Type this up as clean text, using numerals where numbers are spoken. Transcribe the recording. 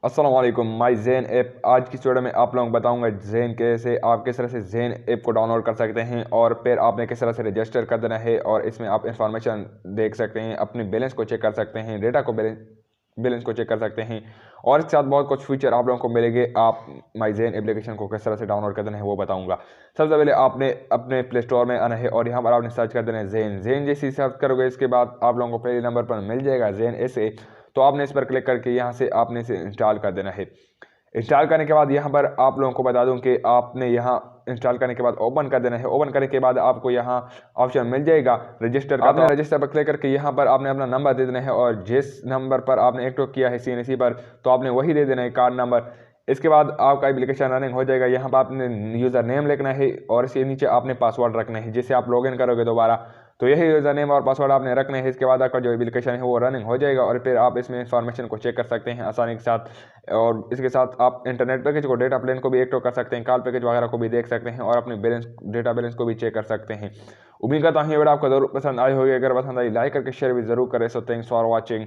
अस्सलाम वालेकुम माई Zen app. आज की वीडियो में आप लोगों को बताऊंगा ज़ेन कैसे आप किस तरह से ज़ेन ऐप को डाउनलोड कर सकते हैं और फिर आपने किस तरह से रजिस्टर कर देना है और इसमें आप इंफॉर्मेशन देख सकते हैं, अपने बैलेंस को चेक कर सकते हैं, डेटा को बैलेंस को चेक कर सकते हैं और इसके साथ बहुत कुछ फीचर आप लोगों को मिलेंगे। आप माई ज़ेन एप्लीकेशन को किस तरह से डाउनलोड कर देना है वो बताऊँगा। सबसे पहले आपने अपने प्ले स्टोर में आना है और यहाँ पर आपने सर्च कर देना है ज़ेन जैसी सर्च करोगे इसके बाद आप लोगों को पहले नंबर पर मिल जाएगा ज़ेन ऐसे। तो आपने इस पर क्लिक करके यहाँ से आपने इसे इंस्टॉल कर देना है। इंस्टॉल करने के बाद यहाँ पर आप लोगों को बता दूं कि आपने यहाँ इंस्टॉल करने के बाद ओपन कर देना है। ओपन करने के बाद आपको यहाँ ऑप्शन मिल जाएगा रजिस्टर का। आपने रजिस्टर पर क्लिक करके यहाँ पर आपने अपना नंबर दे देना है और जिस नंबर पर आपने एक्टिव किया है CNC पर तो आपने वही दे देना है कार्ड नंबर। इसके बाद आपका एप्लीकेशन रनिंग हो जाएगा। यहाँ पर आपने यूज़र नेम लिखना है और इसके नीचे आपने पासवर्ड रखना है जिससे आप लॉगिन करोगे दोबारा। तो यही यूज़र नेम और पासवर्ड आपने रखना है। इसके बाद आपका जो एप्लीकेशन है वो रनिंग हो जाएगा और फिर आप इसमें इंफॉर्मेशन को चेक कर सकते हैं आसानी के साथ। और इसके साथ आप इंटरनेट पैकेज को, डेटा प्लान को भी एक्टिव कर सकते हैं, कॉल पैकेज वगैरह को भी देख सकते हैं और अपने डेटा बैलेंस को भी चेक कर सकते हैं। उम्मीद करता हूँ ये वीडियो आपको जरूर पसंद आई होगी। अगर पसंद आई लाइक करके शेयर भी जरूर करें। So thanks for watching.